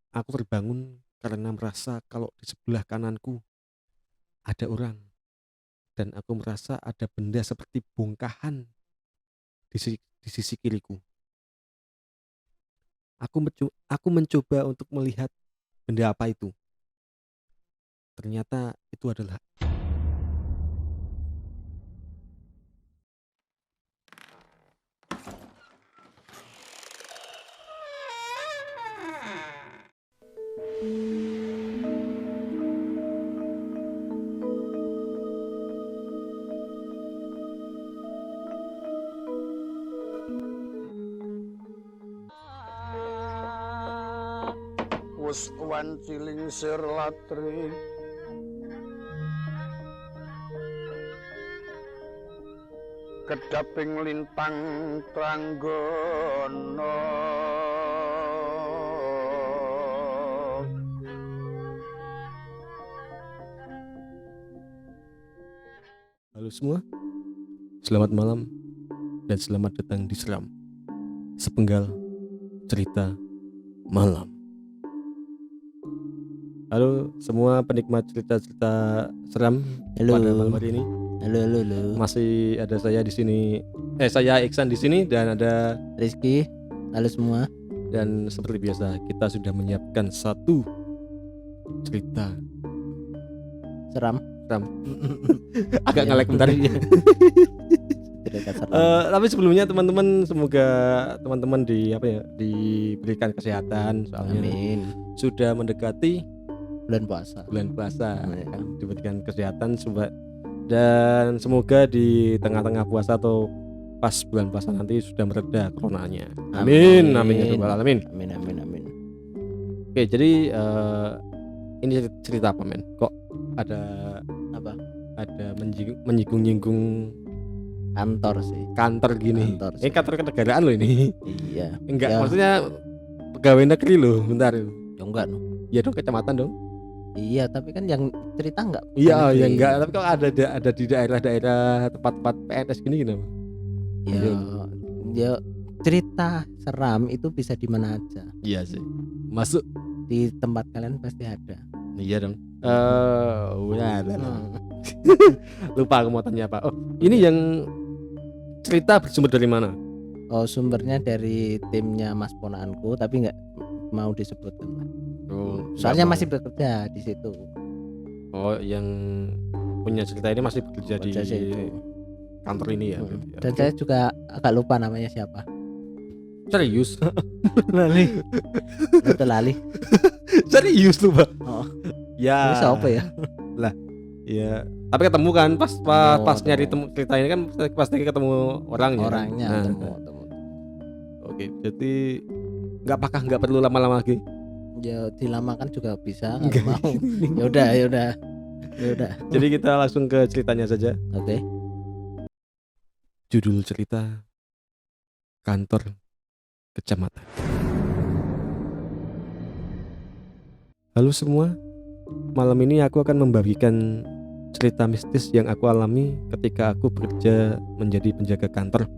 Aku terbangun karena merasa kalau di sebelah kananku ada orang dan aku merasa ada benda seperti bongkahan di sisi kiriku. Aku mencoba untuk melihat benda apa itu. Ternyata itu adalah wis wanciling sir latri kedaping lintang tranggana halo semua. Selamat malam dan selamat datang di Seram. Sepenggal cerita malam. Halo semua penikmat cerita-cerita seram. Halo. Pada malam hari ini. Halo. Masih ada saya di sini. Saya Iksan di sini dan ada Rizky. Halo semua. Dan seperti biasa kita sudah menyiapkan satu cerita Seram. agak nge-lag bentar. Cerita seram. Tapi sebelumnya teman-teman, semoga teman-teman diberikan kesehatan, soalnya Amin. sudah mendekati Bulan puasa. kan, diberikan kesehatan dan semoga di tengah-tengah puasa atau pas bulan puasa nanti sudah mereda coronanya. Amin ya rabbal alamin. Amin. Oke, jadi ini cerita apa, men? Kok ada Apa? Ada menyinggung-nyinggung Kantor sih. kantor gini. Kantor Ini sih. kantor kenegaraan loh ini. Iya. Enggak, Ya. maksudnya pegawai negeri loh. Bentar. Ya enggak no. Ya dong, kecamatan dong. Iya, tapi kan yang cerita enggak. Iya, negeri. ya enggak. Tapi kalau ada di daerah-daerah tempat-tempat PNS gini kenapa? Ya cerita seram itu bisa di mana aja. Iya sih. Masuk. Di tempat kalian pasti ada. Iya dong. Lupa aku mau tanya apa. Oh, ini yang cerita bersumber dari mana? Oh, sumbernya dari timnya Mas Ponaanku, tapi enggak mau disebutkan. Oh, Soalnya nggak masih mau. bekerja di situ. Oh, yang punya cerita ini masih bekerja di Bekerja situ. kantor ini ya. Hmm. berarti ya. Dan Oke. saya juga agak lupa namanya siapa. Serius? Lali. Betul lali. Serius lu, Pak? Oh. Ya. Ini siapa ya? Ya, tapi ketemu kan pas nyari cerita ini kan pasti ketemu orangnya. Orangnya Nah, temu. Oke, jadi nggak perlu lama-lama lagi. Ya dilamakan juga bisa kalau mau. Ya udah. Jadi kita langsung ke ceritanya saja. Oke. Judul cerita Kantor Kecamatan. Halo semua. Malam ini aku akan membagikan cerita mistis yang aku alami ketika aku bekerja menjadi penjaga kantor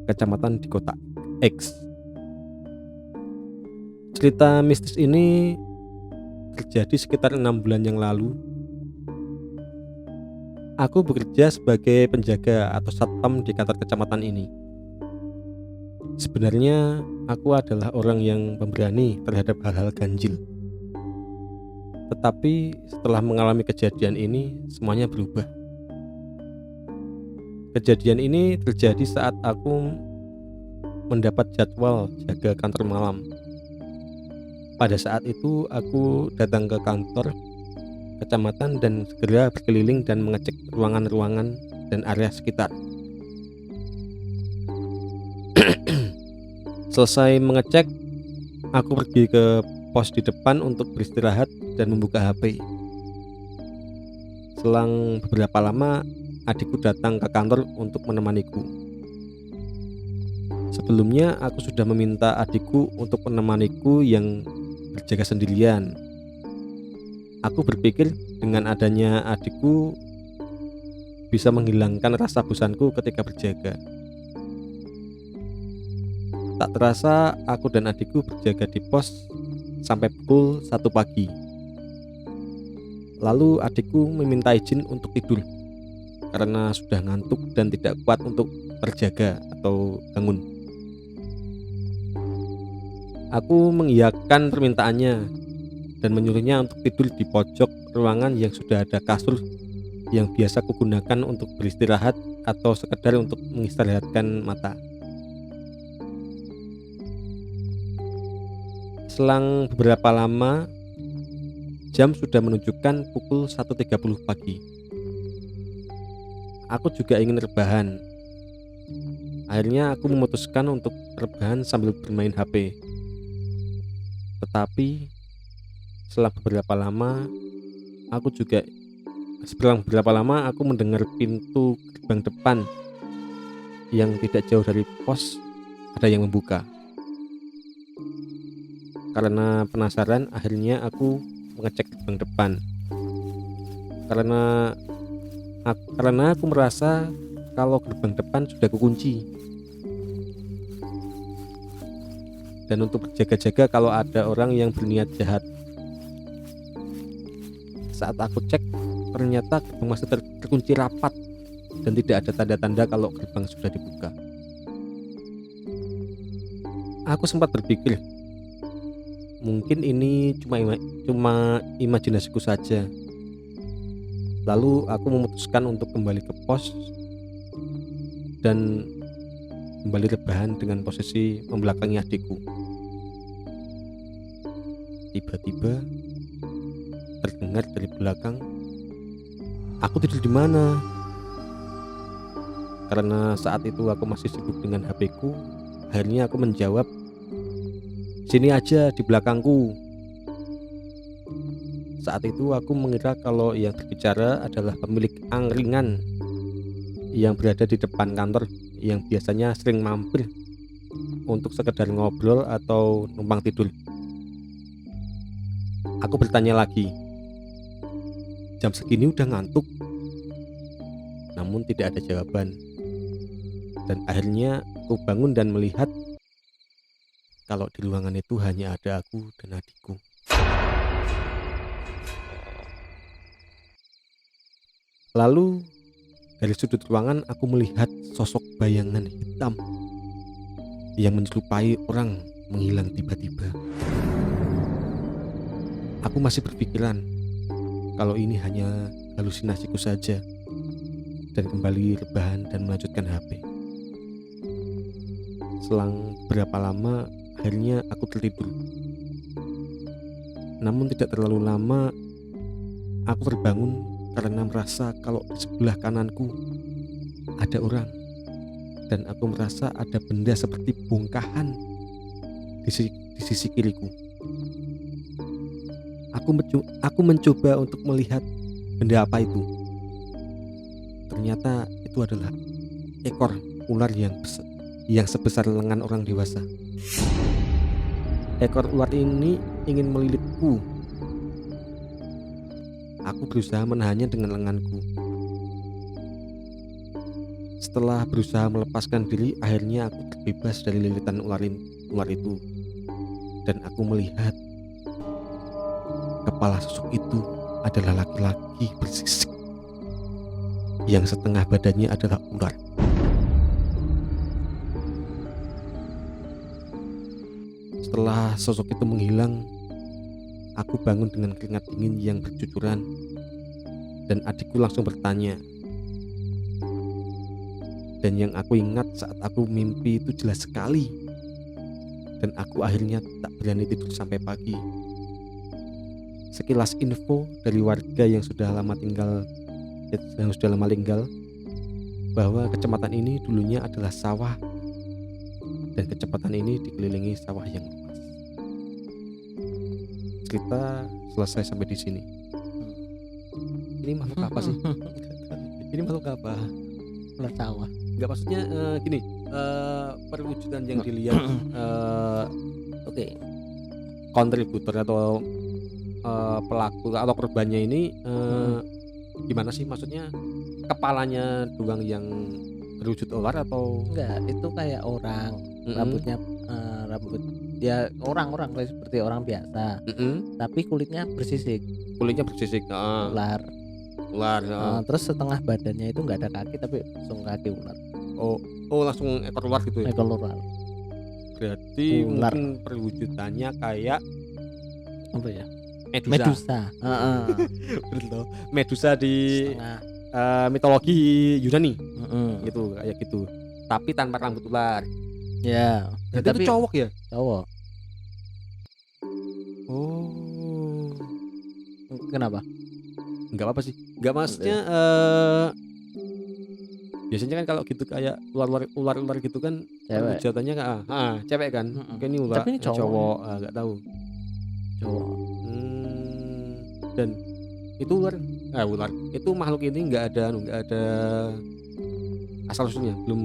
kecamatan di kota X. Cerita mistis ini terjadi sekitar 6 bulan yang lalu. Aku bekerja sebagai penjaga atau satpam di kantor kecamatan ini. Sebenarnya aku adalah orang yang pemberani terhadap hal-hal ganjil. Tetapi setelah mengalami kejadian ini, semuanya berubah. Kejadian ini terjadi saat aku mendapat jadwal jaga kantor malam. Pada saat itu aku datang ke kantor kecamatan dan segera berkeliling dan mengecek ruangan-ruangan dan area sekitar. Selesai mengecek, aku pergi ke pos di depan untuk beristirahat dan membuka HP. Selang beberapa lama, adikku datang ke kantor untuk menemaniku. Sebelumnya aku sudah meminta adikku untuk menemaniku yang berjaga sendirian. Aku berpikir dengan adanya adikku bisa menghilangkan rasa bosanku ketika berjaga. Tak terasa aku dan adikku berjaga di pos sampai pukul 1 pagi. Lalu adikku meminta izin untuk tidur karena sudah ngantuk dan tidak kuat untuk terjaga atau bangun. Aku mengiyakan permintaannya dan menyuruhnya untuk tidur di pojok ruangan yang sudah ada kasur yang biasa kugunakan untuk beristirahat atau sekedar untuk mengistirahatkan mata. Selang beberapa lama, jam sudah menunjukkan pukul 1.30 pagi. Aku juga ingin rebahan. Akhirnya aku memutuskan untuk rebahan sambil bermain HP. Tetapi selang beberapa lama aku mendengar pintu gerbang depan yang tidak jauh dari pos ada yang membuka. Karena penasaran, akhirnya aku mengecek gerbang depan. Karena aku merasa kalau gerbang depan sudah kukunci. Dan untuk berjaga-jaga kalau ada orang yang berniat jahat. Saat aku cek, ternyata gerbang masih terkunci rapat dan tidak ada tanda-tanda kalau gerbang sudah dibuka. Aku sempat berpikir, mungkin ini cuma imajinasiku saja. Lalu aku memutuskan untuk kembali ke pos dan kembali rebahan dengan posisi membelakangi adikku. Tiba-tiba terdengar dari belakang, "Aku tidur di mana?" Karena saat itu aku masih sibuk dengan HP-ku, akhirnya aku menjawab, "Sini aja di belakangku." Saat itu aku mengira kalau yang berbicara adalah pemilik angkringan yang berada di depan kantor yang biasanya sering mampir untuk sekedar ngobrol atau numpang tidur. Aku bertanya lagi, "Jam segini udah ngantuk?" Namun tidak ada jawaban. Dan akhirnya aku bangun dan melihat kalau di ruangan itu hanya ada aku dan adikku. Lalu dari sudut ruangan aku melihat sosok bayangan hitam yang menyerupai orang menghilang tiba-tiba. Aku masih berpikiran kalau ini hanya halusinasiku saja dan kembali rebahan dan melanjutkan HP. Selang berapa lama akhirnya aku tertidur. Namun tidak terlalu lama aku terbangun karena merasa kalau di sebelah kananku ada orang dan aku merasa ada benda seperti bongkahan di sisi kiriku. Aku mencoba untuk melihat benda apa itu. Ternyata itu adalah ekor ular yang sebesar lengan orang dewasa. Ekor ular ini ingin melilitku. Aku berusaha menahannya dengan lenganku. Setelah berusaha melepaskan diri, akhirnya aku terbebas dari lilitan ular itu. Dan aku melihat kepala sosok itu adalah laki-laki bersisik yang setengah badannya adalah ular. Setelah sosok itu menghilang, aku bangun dengan keringat dingin yang bercucuran dan adikku langsung bertanya. Dan yang aku ingat saat aku mimpi itu jelas sekali. Dan aku akhirnya tak berani tidur sampai pagi. Sekilas info dari warga yang sudah lama tinggal bahwa kecamatan ini dulunya adalah sawah dan kecamatan ini dikelilingi sawah yang luas. Cerita selesai sampai di sini. Ini makhluk apa sih? Ini makhluk apa? Ular sawah. Enggak, maksudnya gini, perwujudan yang dilihat Oke. kontributor atau pelaku atau korbannya ini gimana sih, maksudnya kepalanya doang yang berwujud ular atau Enggak, itu kayak orang, rambutnya rambut ya orang-orang seperti orang biasa, tapi kulitnya bersisik, kulitnya bersisik. ular. Ular. Terus setengah badannya itu nggak ada kaki tapi langsung kaki ular, Oh langsung ekor ular gitu ya. ekor ular. Berarti Ular. mungkin perwujudannya kayak Apa ya? Medusa. Medusa. Heeh. Bener toh? Medusa di Setengah. mitologi Yunani Heeh. gitu, kayak gitu. Tapi tanpa rambut ular. Ya. Berarti Tapi itu cowok ya? cowok. Oh. Kenapa? Enggak apa-apa sih. Enggak, maksudnya biasanya kan kalau gitu kayak ular gitu kan Cewek. perwujudannya cewek kan. Mungkin ini ular Tapi ini cowok, enggak tahu. Cowok. Dan itu ular itu makhluk ini enggak ada asal usulnya, belum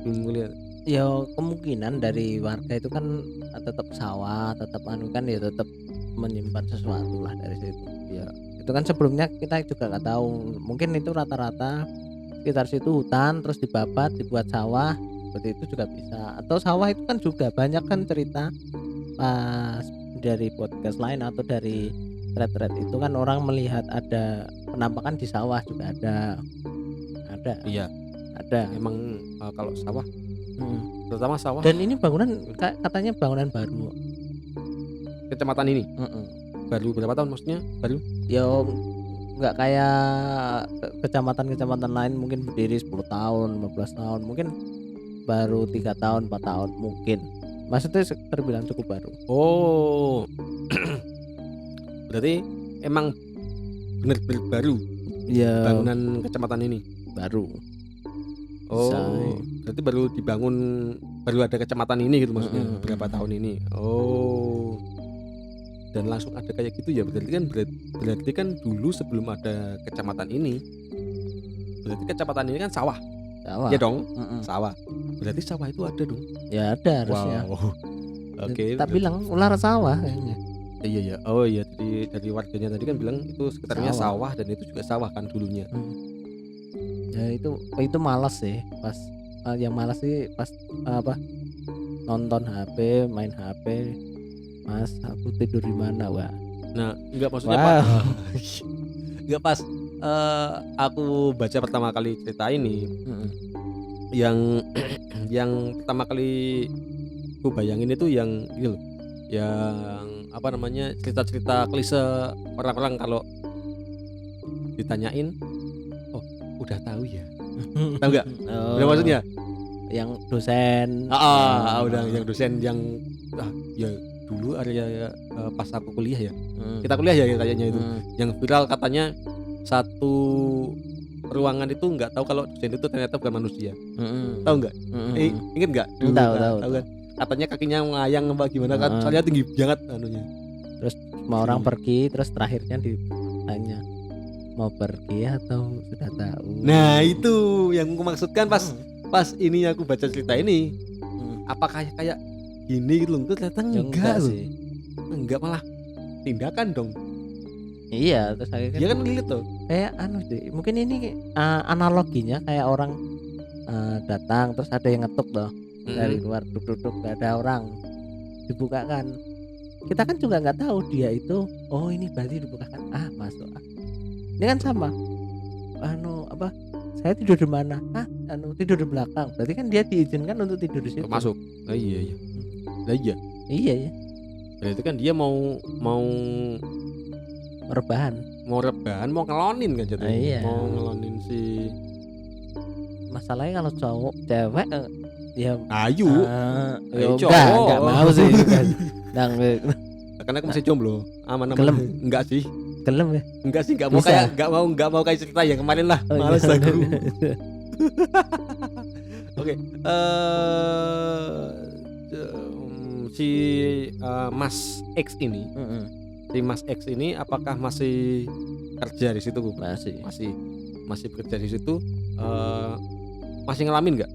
ngeliat. Ya kemungkinan dari warga itu kan tetap sawah, tetap kan ya tetap menyimpan sesuatu lah dari situ. Ya itu kan sebelumnya kita juga nggak tahu, mungkin itu rata-rata sekitar situ hutan terus dibabat dibuat sawah, seperti itu juga bisa. Atau sawah itu kan juga banyak kan cerita pas dari podcast lain atau dari thread itu kan orang melihat ada penampakan di sawah juga ada. Iya, Ada. emang kalau sawah, terutama sawah Dan ini bangunan katanya bangunan baru. kecamatan ini baru berapa tahun maksudnya? Baru? Ya nggak kayak kecamatan-kecamatan lain mungkin berdiri 10 tahun 15 tahun, mungkin baru 3 tahun 4 tahun mungkin, maksudnya terbilang cukup baru. Oh. Berarti emang bener-bener baru Ya bangunan kecamatan ini. baru. Oh, Say. berarti baru dibangun, baru ada kecamatan ini gitu maksudnya. Berapa tahun ini? Oh. Dan langsung ada kayak gitu ya. Berarti kan dulu sebelum ada kecamatan ini, berarti kecamatan ini kan sawah. Sawah. Ya dong, Mm-mm. sawah. Berarti sawah itu ada dong. Ya ada harusnya. Wow. Oke. Tak bilang ular sawah kayaknya. Iya ya. Oh iya, jadi dari warganya tadi kan bilang itu sekitarnya Sawah. sawah dan itu juga sawah kan dulunya. Ya itu malas sih pas yang malas sih pas nonton HP, main HP. Mas, aku tidur di mana, Wak? Nah, enggak maksudnya Wow. Pak. Enggak pas aku baca pertama kali cerita ini, yang yang pertama kali aku bayangin itu yang ini loh. Yang apa namanya? Cerita-cerita klise orang-orang kalau ditanyain, "Oh, udah tahu ya?" Tahu enggak? Udah maksudnya? Yang dosen. Udah yang dosen yang ya dulu area pas aku kuliah ya. Kita kuliah ya kayaknya itu. Yang viral katanya satu ruangan itu nggak tahu kalau dosen itu ternyata bukan manusia. Tahu nggak? Ingat nggak? Dulu Tahu. kan? Katanya kakinya ngayang apa gimana kan? Soalnya tinggi banget anunya. Terus semua orang pergi, terus terakhirnya ditanya mau pergi atau sudah tahu. Nah, itu yang aku maksudkan pas ini aku baca cerita ini. Apakah kayak gini gitu loh? Ternyata Ya enggak loh. sih. Enggak, malah tindakan dong. Iya, terus akhirnya Dia kan ngeliat tuh. kayak sih. Mungkin ini analoginya kayak orang datang terus ada yang ngetuk loh dari luar, duduk nggak ada orang, dibukakan. Kita kan juga nggak tahu dia itu, oh ini berarti dibukakan, masuk. Ini kan sama. Saya tidur di mana? Tidur di belakang. Berarti kan dia diizinkan untuk tidur di situ. Masuk. Nah, iya. Nah, iya. Iya ya. Berarti kan dia mau Rebahan. mau ngelonin kan jatuhnya. Iya. Mau ngelonin si Masalahnya kalau cowok cewek ya Ayu. Ayu enggak mau sih. Karena aku masih jomblo. Aman. Gelem. Enggak sih. Gelem ya. Enggak sih, enggak mau kayak cerita yang kemarin lah. Oh, Males iya. aku. Oke. Si Mas X ini, apakah masih kerja di situ? Masih bekerja di situ. Masih ngalamin nggak?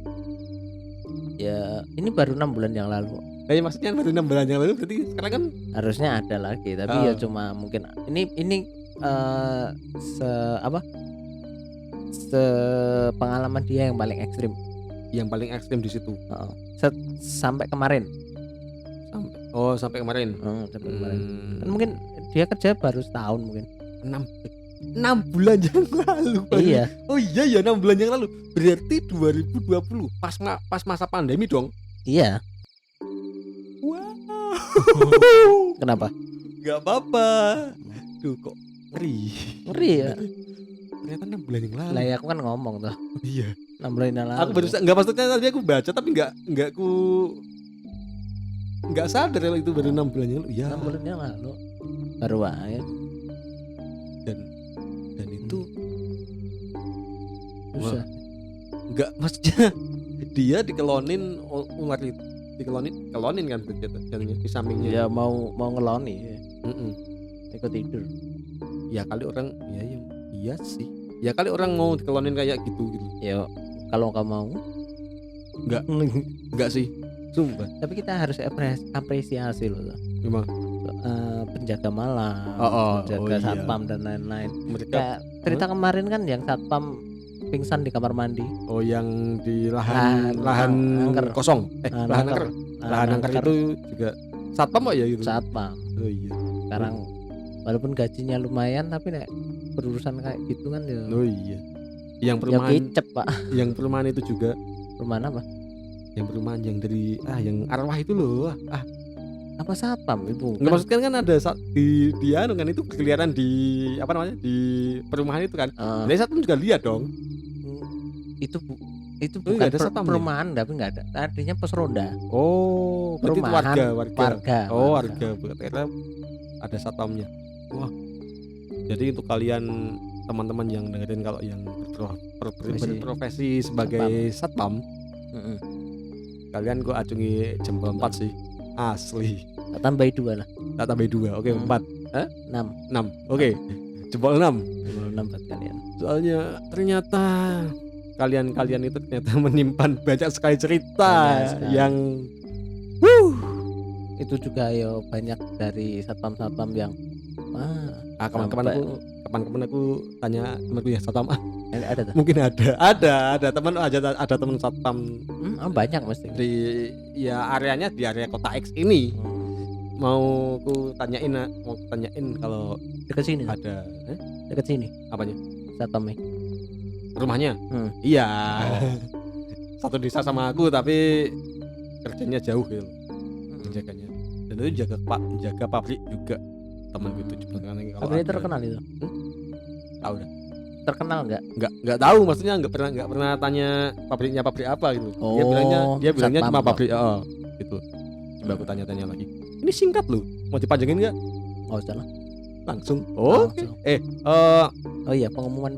Ya ini baru 6 bulan yang lalu. Maksudnya baru 6 bulan yang lalu, berarti sekarang kan Harusnya ada lagi, tapi ya cuma mungkin ini pengalaman dia yang paling ekstrim. yang paling ekstrim di situ. Sampai kemarin. Oh, sampai kemarin. Sampai kemarin. Kan mungkin dia kerja baru setahun mungkin. 6 bulan yang lalu. Iya. Oh iya ya 6 bulan yang lalu. Berarti 2020 pas masa pandemi dong. Iya. Wow. Kenapa? Gak apa-apa. Duh kok ngeri ya. Ternyata 6 bulan yang lalu. Lah ya aku kan ngomong tuh. Iya. 6 bulan yang lalu. Aku baru nggak, maksudnya tadi aku baca tapi nggak sadar kalau itu baru 6 bulan yang lalu. Ya. 6 bulan yang lalu. Baru aja. Dan itu susah. Nggak, maksudnya dia dikelonin ular itu. Dikelonin kan jadinya di sampingnya. Ya mau ngeloni. Ikut tidur. Ya kali orang iya sih. Ya kali orang mau dikelonin kayak gitu. Ya kalau nggak mau enggak sih. Sumpah. Tapi kita harus apresiasi loh. Gimana? Penjaga malam, penjaga satpam dan lain-lain. Kayak cerita kemarin kan yang satpam pingsan di kamar mandi. Oh, yang di lahan angker kosong. Lahan angker itu juga satpam ya gitu. Satpam. Oh iya. Sekarang walaupun gajinya lumayan tapi nek berurusan kayak gitu kan ya. Oh iya. Yang perumahan. Ya kicep, Pak. Yang perumahan itu juga. Perumahan apa? Yang perumahan yang dari yang arwah itu loh. Apa satpam itu? Nggak, maksudnya kan ada di kan itu berkeliaran di di perumahan itu kan. Jadi satpam juga lihat dong. Itu bukan ada satpam perumahan, tapi nggak ada. Artinya pos ronda. Oh, perumahan warga. Oh, warga. Karena ada satpamnya. Wah. Jadi untuk kalian teman-teman yang dengerin kalau yang berprofesi sebagai satpam, kalian gue acungi jempol 4 sih. Asli. Tak tambahi 2 lah. Tak tambahi 2. Oke, 4. 6. Oke. Jempol 6. Jempol 6 buat kalian. Soalnya ternyata kalian itu ternyata menyimpan banyak sekali cerita yang itu juga ya banyak dari satpam-satpam yang kapan aku tanya temanku ya satpam. Ada tuh. Mungkin ada teman ada teman satpam. Banyak mesti. Di areanya di area kota X ini. Mau tanyain kalau dekat sini. Ada dekat sini. Apanya? Satpamnya. Rumahnya? Iya. Satu desa sama aku tapi kerjanya jauh gitu. Menjaganya. Dan itu jaga pabrik juga. Teman gitu juga. Pabrik terkenal itu. Tahu dah. Terkenal nggak tahu, maksudnya nggak pernah tanya pabriknya pabrik apa gitu. Dia bilangnya cuma pabrik gitu. Coba aku tanya lagi. Ini singkat loh, mau dipanjangin nggak? Oh usah lah, langsung. Oh iya, pengumuman.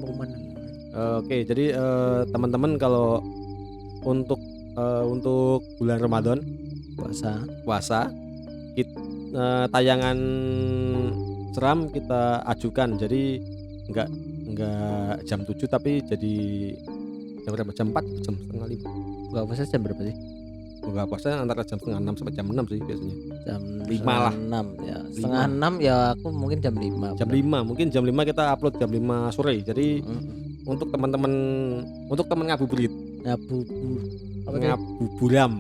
Oke, jadi teman-teman kalau untuk bulan Ramadan puasa tayangan seram kita ajukan, jadi nggak jam 7 tapi jadi jam berapa? Jam 4, jam setengah 5. Buka puasa jam berapa sih? Buka puasa antara jam setengah 6 sampai jam 6 sih biasanya. Jam 5 lah. 6 ya. Setengah 6 ya aku mungkin jam 5. Jam 5, mungkin jam 5 kita upload jam 5 sore. Jadi untuk teman-teman, untuk teman ngabuburit. Ngabuburam.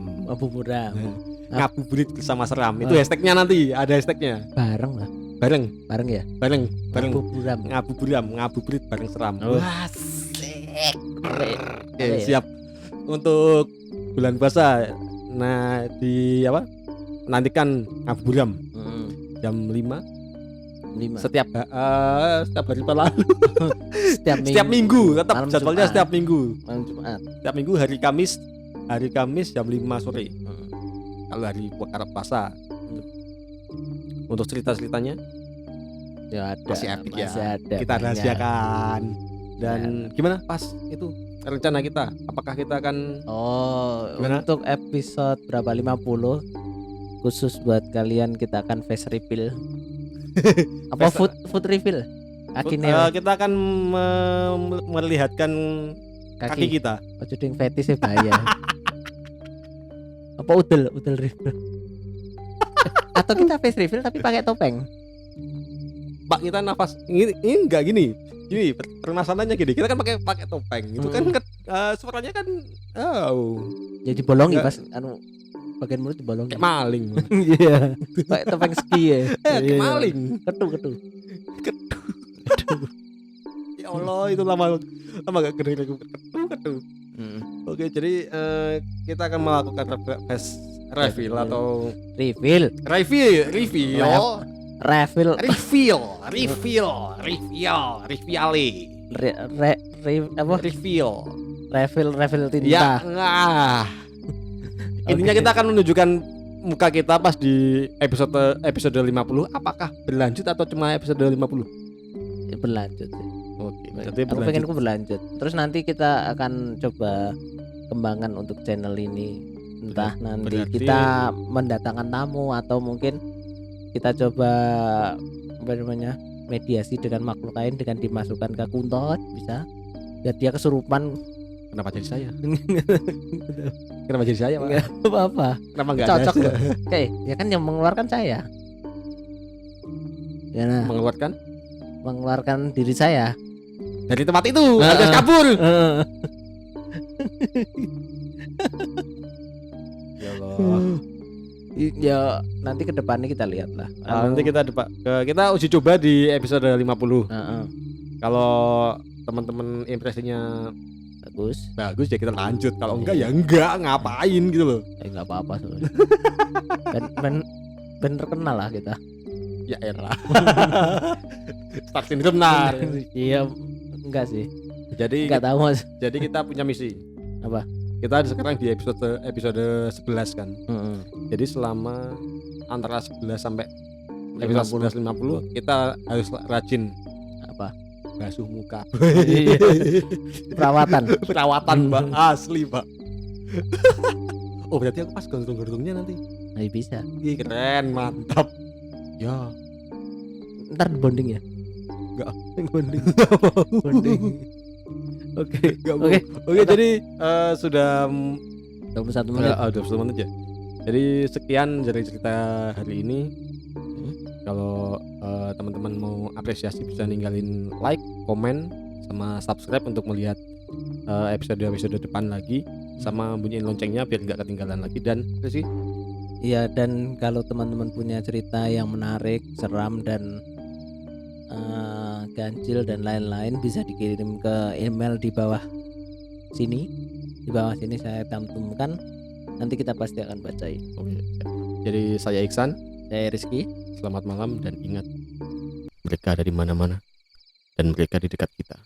Ngabuburit bersama seram. Itu hashtagnya nanti, ada hashtagnya. Bareng lah. Bareng ya. Bareng. Ngabuburit bareng seram. Wah, siap. Untuk bulan puasa. Nah, nantikan ngabuburam jam 5 setiap hari lalu. setiap minggu tetap malam jadwalnya Jumat. Setiap minggu malam Jumat, setiap minggu hari Kamis jam 5 sore. Kalau hari puasa. Untuk cerita-ceritanya ya ada, masih epic ya. Ada, kita rahasiakan. Dan gimana pas itu rencana kita? Apakah kita akan untuk episode berapa, 50 khusus buat kalian kita akan face reveal. Apa food reveal? Kita akan melihatkan kaki kita. Ojoding fetis bahaya. Apa udel reveal? Atau kita face reveal tapi pakai topeng? Pak, kita nafas ini enggak gini. Gini permasalahannya gini, kita kan pakai topeng itu kan suaranya kan jadi bolongi pas bagian mulut dibolongin. Kayak maling. Iya. Pakai topeng ski ya. Kayak maling. Ketu. Ya Allah, itu lama gak gede ketu. Oke, jadi kita akan melakukan reveal atau Refill. Refill tinta. Ya, intinya kita akan menunjukkan muka kita pas di episode 50 apakah berlanjut atau cuma episode 50? Berlanjut. Oke, Aku pengen berlanjut. Terus nanti kita akan coba kembangkan untuk channel ini. Entah nanti berarti- kita mendatangkan tamu atau mungkin kita coba apa namanya mediasi dengan makhluk lain dengan dimasukkan ke kuntot bisa. Biar dia kesurupan. Kenapa jadi saya? Kenapa jadi saya, Pak? Enggak apa-apa. Kenapa enggak Cocok ada? kok. Oke, ya kan yang mengeluarkan saya. Ya nah, mengeluarkan diri saya. Dari tempat itu, harus kabur. Ya Allah. Ya nanti ke depannya kita lihat lah. Nanti kita uji coba di episode 50. Kalau teman-teman impresinya bagus ya kita lanjut. Kalau enggak ya enggak, ngapain gitu loh. Enggak apa-apa soalnya. Ben terkenal lah kita. Ya elah. Start syndrome nah. Iya, enggak sih. Jadi Enggak tahu Mas. Jadi kita punya misi. Apa? Kita sekarang di episode 11 kan. Jadi selama antara 11 sampai episode 11 50 kita harus rajin Apa? basuh muka. Perawatan, Mbak, asli, Mbak. Oh, berarti aku pas gantung-gantungnya nanti. Nah, bisa. Ih, keren, mantap. Ya, Ntar bonding ya? Enggak. Bonding. Oke. Oke, jadi sudah 21 menit. 21 menit ya. Jadi sekian dari cerita hari ini. Kalau teman-teman mau apresiasi bisa ninggalin like, komen, sama subscribe untuk melihat episode depan lagi, sama bunyiin loncengnya biar nggak ketinggalan lagi. Dan sih Iya, dan kalau teman-teman punya cerita yang menarik, seram dan ganjil dan lain-lain bisa dikirim ke email di bawah sini. Di bawah sini saya cantumkan. Nanti kita pasti akan bacain. oke, siap. Jadi saya Iksan, Saya Rizky. selamat malam dan ingat mereka ada di mana-mana dan mereka di dekat kita.